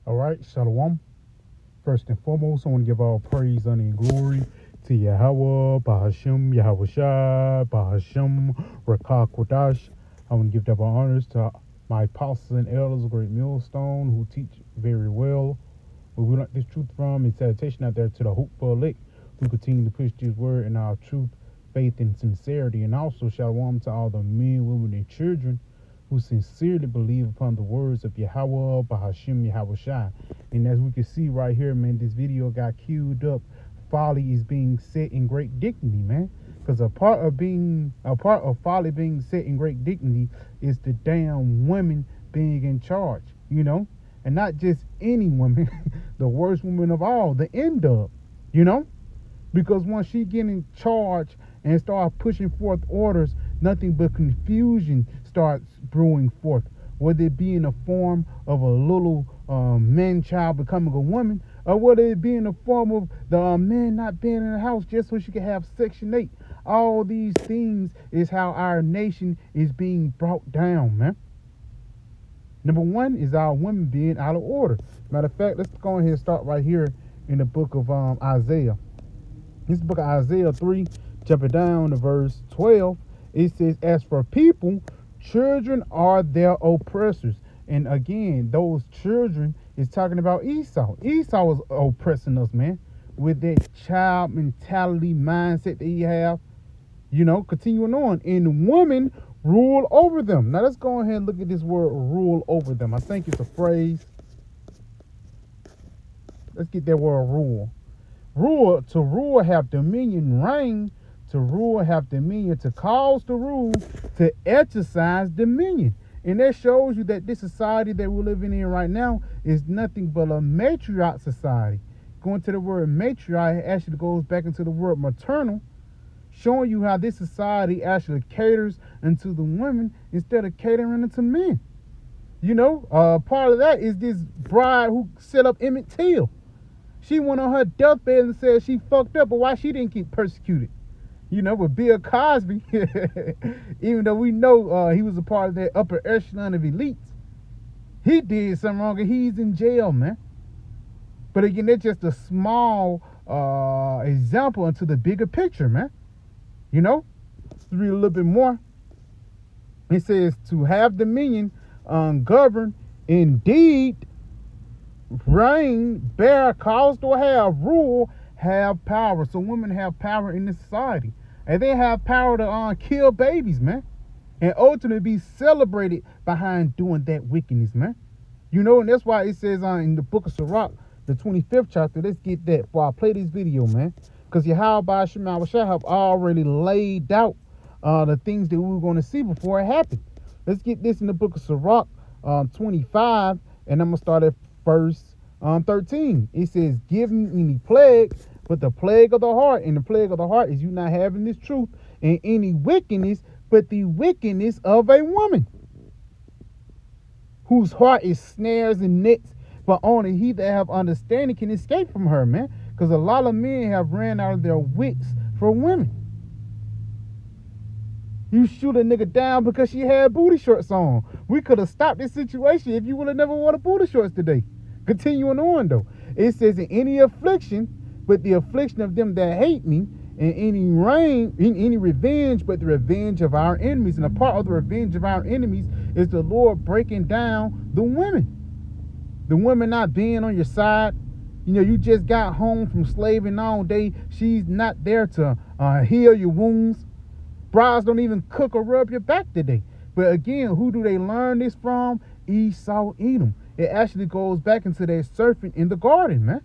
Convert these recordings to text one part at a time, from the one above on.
All right, Shalom. First and foremost, I want to give all praise, honor, and glory to Yahweh, Bahashim, Yahweh Shai, Bahashim, Rakah Kodash. I want to give double honors to my apostles and elders of Great Millstone who teach very well, where we learn this truth from, and salutation out there to the hopeful elect who continue to push this word in our truth, faith, and sincerity. And also, shalom to all the men, women, and children who sincerely believe upon the words of Yahweh, Bahashim, Yahweh Shai. And as we can see right here, man, this video got queued up. Folly is being set in great dignity, man. Because a part of folly being set in great dignity is the damn women being in charge, and not just any woman, the worst woman of all, the end up, you know, because once she get in charge and start pushing forth orders, nothing but confusion starts brewing forth, whether it be in the form of a little man child becoming a woman, or whether it be in the form of the man not being in the house just so she can have Section 8. All these things is how our nation is being brought down, man. Number one is our women being out of order. Matter of fact, let's go ahead and start right here in the book of Isaiah. This is the book of Isaiah 3, jumping down to verse 12. It says, as for people, children are their oppressors. And again, those children is talking about Esau. Esau was oppressing us, man, with that child mentality mindset that he have. Continuing on. And women rule over them. Now let's go ahead and look at this word rule over them. I think it's a phrase. Let's get that word rule. Rule, to rule, have dominion, reign, to rule, have dominion, to cause to rule, to exercise dominion. And that shows you that this society that we're living in right now is nothing but a matriarch society. Going to the word matriarch, it actually goes back into the word maternal, showing you how this society actually caters into the women instead of catering into men. Part of that is this bride who set up Emmett Till. She went on her deathbed and said she fucked up, but why she didn't get persecuted? With Bill Cosby, even though we know he was a part of that upper echelon of elites, he did something wrong and he's in jail, man. But again, that's just a small example into the bigger picture, man. Let's read a little bit more. It says, to have dominion, govern, indeed, reign, bear, cause to have, rule, have power. So women have power in this society. And they have power to kill babies, man. And ultimately be celebrated behind doing that wickedness, man. And that's why it says in the book of Sirach, the 25th chapter, let's get that before I play this video, man. Because Yahweh Shema Shah have already laid out the things that we were going to see before it happened. Let's get this in the book of Sirach 25, and I'm going to start at verse 13. It says, give me any plague, but the plague of the heart. And the plague of the heart is you not having this truth, and any wickedness, but the wickedness of a woman, whose heart is snares and nets, but only he that have understanding can escape from her, man. Because a lot of men have ran out of their wits for women. You shoot a nigga down because she had booty shorts on. We could have stopped this situation if you would have never worn booty shorts today. Continuing on, though. It says, in any affliction, but the affliction of them that hate me, and any revenge, but the revenge of our enemies. And a part of the revenge of our enemies is the Lord breaking down the women. The women not being on your side. You just got home from slaving all day. She's not there to heal your wounds. Brides don't even cook or rub your back today. But again, who do they learn this from? Esau, Edom. It actually goes back into that serpent in the garden, man.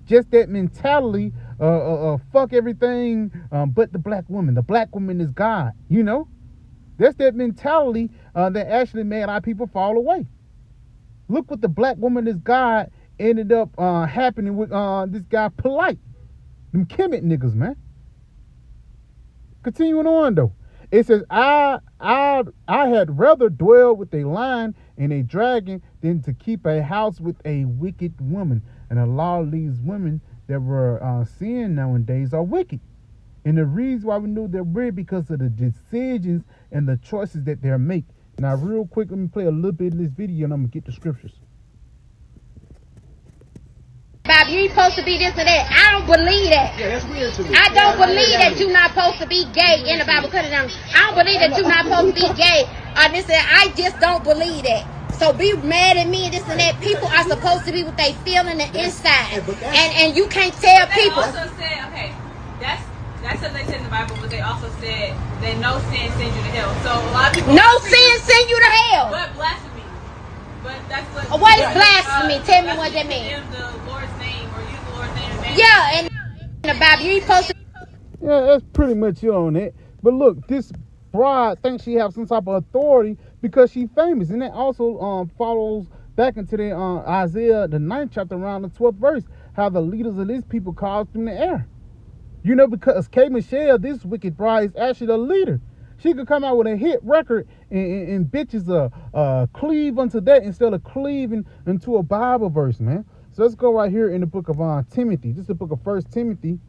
Just that mentality, fuck everything but the black woman. The black woman is God, That's that mentality that actually made our people fall away. Look what the black woman is God ended up happening with this guy Polite. Them Kemet niggas, man. Continuing on, though. It says, I had rather dwell with a lion and a dragon than to keep a house with a wicked woman. And a lot of these women that we're seeing nowadays are wicked. And the reason why we know they're weird because of the decisions and the choices that they make. Now, real quick, let me play a little bit of this video and I'm going to get the scriptures. Bob, you ain't supposed to be this and that. I don't believe that. Yeah, that's weird to me. I don't believe that you're not supposed to be gay in the Bible. Cut it down. I don't believe that you're not supposed to be gay or this and that. I just don't believe that. So be mad at me and this and that. People are supposed to be what they feel in the inside. And you can't tell people. They also said, okay, that's what they said in the Bible, but they also said that no sin sends you to hell. So a lot of people no sin send you to hell. But blasphemy. But that's what What is blasphemy? Tell me what that means. The Lord's name or use the Lord's name in vain. Yeah, and in the Bible, you ain't supposed to. Yeah, that's pretty much it on it. But look, this bride thinks she has some type of authority because she's famous, and that also follows back into the Isaiah the 9th chapter around the 12th verse, how the leaders of this people caused in the air. You know, because K. Michelle, this wicked bride, is actually the leader. She could come out with a hit record and bitches cleave unto that instead of cleaving into a Bible verse, man. So let's go right here in the book of Timothy. This is the book of 1 Timothy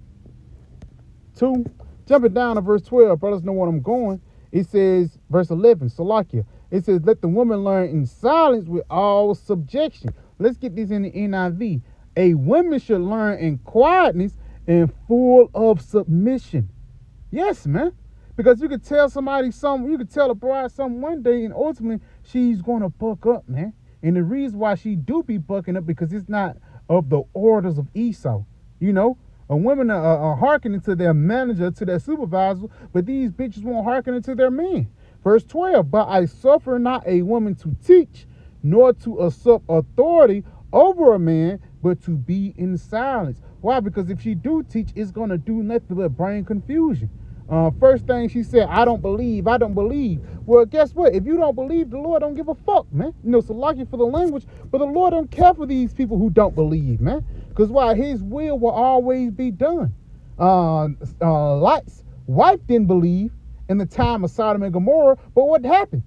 2. Jumping down to verse 12, brothers know where I'm going. It says, verse 11, Salakia. It says, let the woman learn in silence with all subjection. Let's get this in the NIV. A woman should learn in quietness and full of submission. Yes, man. Because you could tell somebody something, you could tell a bride something one day, and ultimately she's going to buck up, man. And the reason why she do be bucking up, because it's not of the orders of Esau. You know, women are hearkening to their manager, to their supervisor, but these bitches won't hearken to their men. Verse 12, but I suffer not a woman to teach, nor to usurp authority over a man, but to be in silence. Why? Because if she do teach, it's going to do nothing but bring confusion. First thing she said, I don't believe. Well, guess what? If you don't believe, the Lord don't give a fuck, man. You know, so lucky for the language, but the Lord don't care for these people who don't believe, man. Because why? His will always be done. Lot's wife didn't believe in the time of Sodom and Gomorrah, but what happened?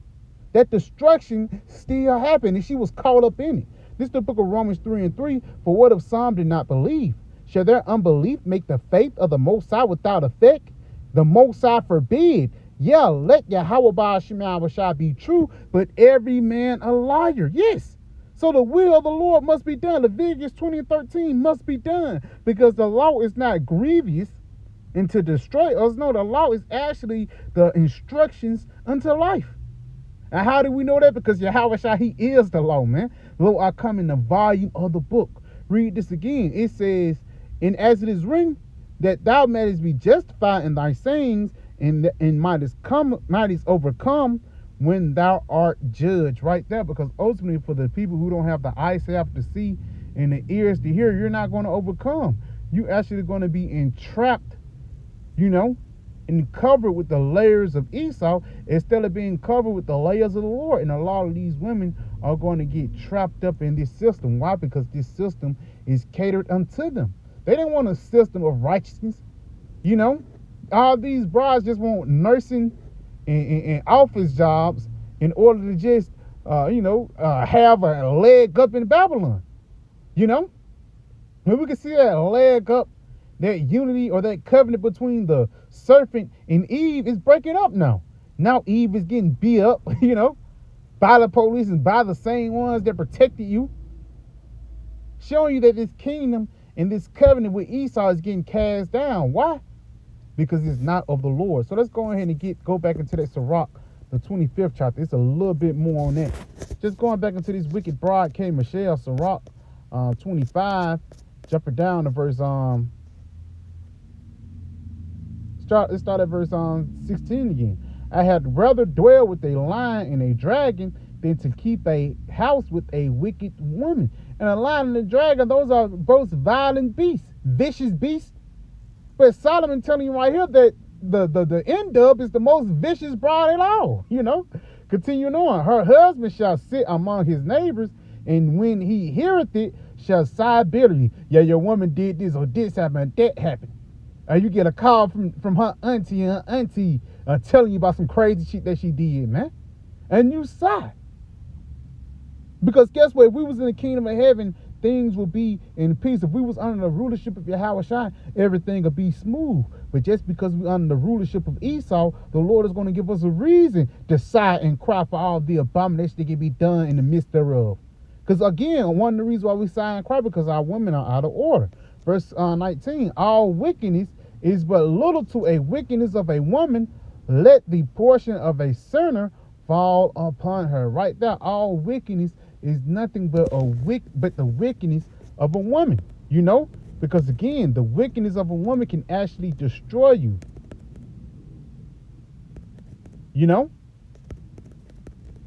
That destruction still happened, and she was caught up in it. This is the book of Romans 3:3. For what if some did not believe? Shall their unbelief make the faith of the Most High without effect? The Most High forbid. Yeah, let Yahweh Ba'al Shai be true, but every man a liar. Yes. So the will of the Lord must be done. Leviticus 20:13 must be done, because the law is not grievous and to destroy us. No, the law is actually the instructions unto life. And how do we know that? Because Yahweh Shai, he is the law, man. Lo, I come in the volume of the book. Read this again. It says, and as it is written, that thou mayest be justified in thy sayings, and mightest overcome when thou art judged. Right there, because ultimately for the people who don't have the eyes to see and the ears to hear, you're not going to overcome. You actually going to be entrapped, you know, and covered with the layers of Esau instead of being covered with the layers of the Lord. And a lot of these women are going to get trapped up in this system. Why? Because this system is catered unto them. They didn't want a system of righteousness. You know, all these brides just want nursing and office jobs in order to just, have a leg up in Babylon. You know, and we can see that leg up, that unity or that covenant between the serpent and Eve is breaking up now. Now Eve is getting beat up, you know, by the police and by the same ones that protected you. Showing you that this kingdom and this covenant with Esau is getting cast down. Why? Because it's not of the Lord. So let's go ahead and go back into that Sirach, the 25th chapter. It's a little bit more on that. Just going back into this wicked bride, K. Michelle, Sirach 25, jumping down to verse let's start at verse 16 again. I had rather dwell with a lion and a dragon than to keep a house with a wicked woman. And a lion and a dragon, those are both violent beasts, vicious beasts. But Solomon telling you right here that the N-dub is the most vicious bride at all, you know. Continuing on, her husband shall sit among his neighbors, and when he heareth it, shall sigh bitterly. Yeah, your woman did this, or this happened, or that happened. You get a call from her auntie, and her auntie telling you about some crazy shit that she did, man. And you sigh. Because guess what? If we was in the kingdom of heaven, things would be in peace. If we was under the rulership of Yahweh Shai, everything would be smooth. But just because we're under the rulership of Esau, the Lord is going to give us a reason to sigh and cry for all the abominations that can be done in the midst thereof. Because again, one of the reasons why we sign Christ, because our women are out of order. Verse 19, all wickedness is but little to a wickedness of a woman. Let the portion of a sinner fall upon her. Right there, all wickedness is nothing but the wickedness of a woman. You know, because again, the wickedness of a woman can actually destroy you. You know,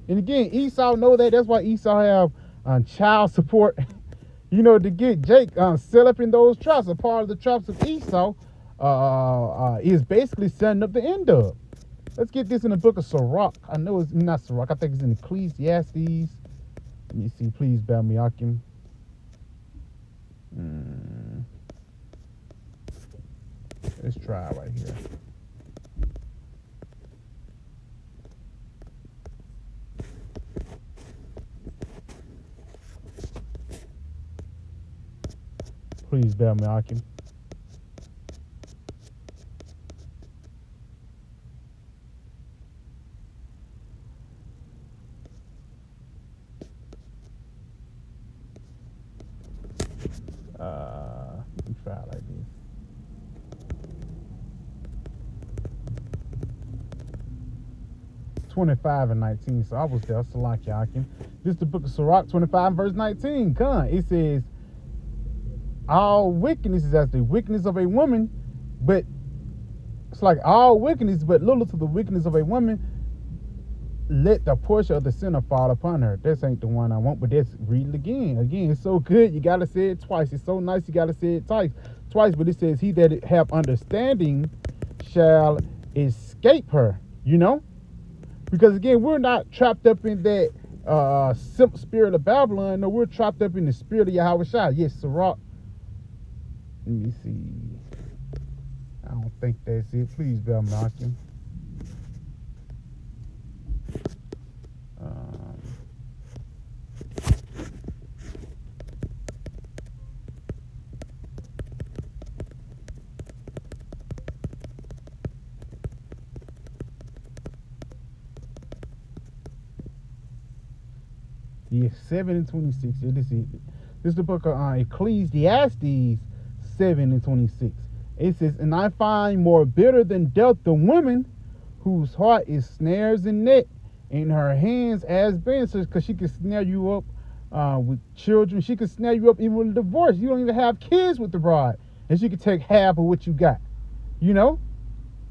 and again, Esau know that. That's why Esau have child support. You know, to get Jake set up in those traps. A part of the traps of Esau is basically setting up the end of. Let's get this in the book of Sirach. I know it's not Sirach. I think it's in Ecclesiastes. Let me see. Please bear me, Akim. Let's try right here. Please bear me, Akim. Let me try it like this. (25 and 19). So I was there. Salaki Akim. This is the book of Sirach 25 verse 19. Come. It says, all wickedness is as the wickedness of a woman, but it's like all wickedness, but little to the wickedness of a woman. Let the portion of the sinner fall upon her. This ain't the one I want, but let's read it again. Again, it's so good, you gotta say it twice. It's so nice, you gotta say it twice. But it says, he that have understanding shall escape her. You know, because again, we're not trapped up in that simple spirit of Babylon. No, we're trapped up in the spirit of Yahushua. Yes, Sirach. Let me see. I don't think that's it. Please, Bell Malcolm. Yes, 7 and 26. This is the book of Ecclesiastes 7 and 26. It says, and I find more bitter than death the woman whose heart is snares and net, and her hands as bands, because she can snare you up with children. She can snare you up even with a divorce. You don't even have kids with the bride, and she can take half of what you got, you know.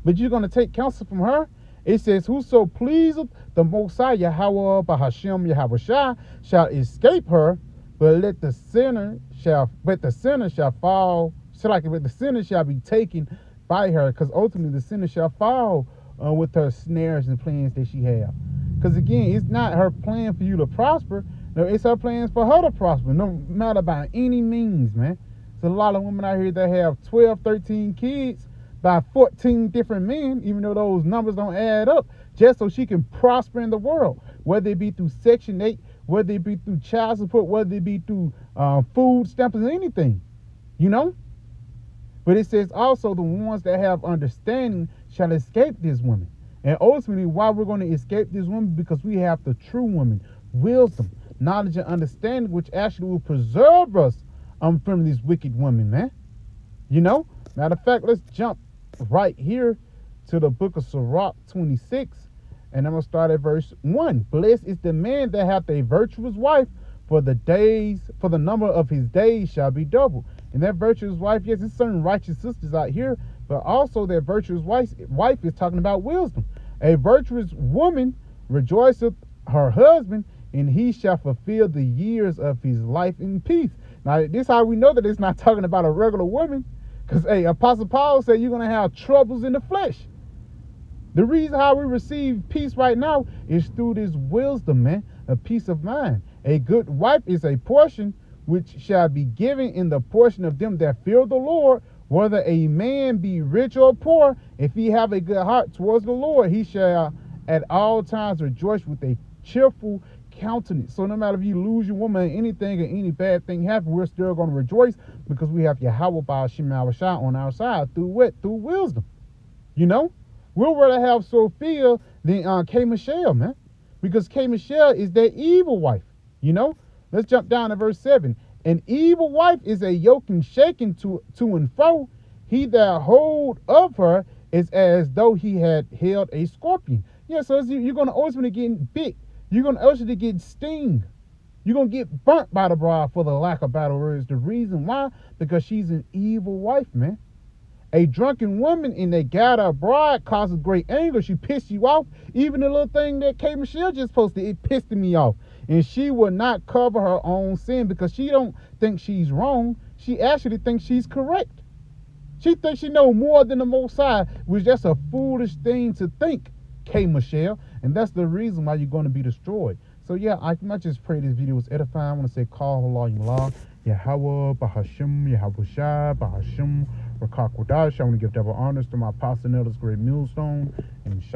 But you're going to take counsel from her. It says, whoso pleaseth the Most High Yahweh Bahashem Yahushua shall escape her, but the sinner shall fall. But the sinner shall be taken by her, because ultimately the sinner shall fall with her snares and plans that she have. Because again, it's not her plan for you to prosper. No, it's her plans for her to prosper, no matter by any means, man. There's a lot of women out here that have 12, 13 kids by 14 different men, even though those numbers don't add up, just so she can prosper in the world, whether it be through Section 8, whether it be through child support, whether it be through food stamps or anything, you know. But it says also the ones that have understanding shall escape this woman. And ultimately, why we're going to escape this woman? Because we have the true woman, wisdom, knowledge, and understanding, which actually will preserve us from these wicked women, man. You know? Matter of fact, let's jump right here to the book of Sirach 26, and I'm going to start at verse 1. Blessed is the man that hath a virtuous wife, for the number of his days shall be double. And that virtuous wife, yes, there's certain righteous sisters out here, but also that virtuous wife is talking about wisdom. A virtuous woman rejoiceth her husband, and he shall fulfill the years of his life in peace. Now, this is how we know that it's not talking about a regular woman, because, hey, Apostle Paul said you're going to have troubles in the flesh. The reason how we receive peace right now is through this wisdom, man, a peace of mind. A good wife is a portion which shall be given in the portion of them that fear the Lord, whether a man be rich or poor. If he have a good heart towards the Lord, he shall at all times rejoice with a cheerful countenance. So no matter if you lose your woman or anything or any bad thing happen, we're still going to rejoice because we have Yahweh Ba'ashim Yahushua on our side. Through what? Through wisdom. You know? We'll rather have Sophia than K. Michelle, man. Because K. Michelle is that evil wife. You know? Let's jump down to verse 7. An evil wife is a yoke and shaken to and fro. He that hold of her is as though he had held a scorpion. Yeah, so you're going to ultimately get bit. You're going to ultimately get sting. You're going to get burnt by the bride for the lack of battle words. The reason why? Because she's an evil wife, man. A drunken woman in a gather bride causes great anger. She pissed you off. Even the little thing that K. Michelle just posted, it pissed me off. And she will not cover her own sin because she don't think she's wrong. She actually thinks she's correct. She thinks she knows more than the Most High, which that's a foolish thing to think, K. Michelle. And that's the reason why you're going to be destroyed. So yeah, I just pray this video was edifying. I want to say, Call Allah Yumlah, Yahweh, Bahashim, Yahweh Shai, Bahashim, Rakakwadash. I want to give double honors to my apostle, Great Millstone, and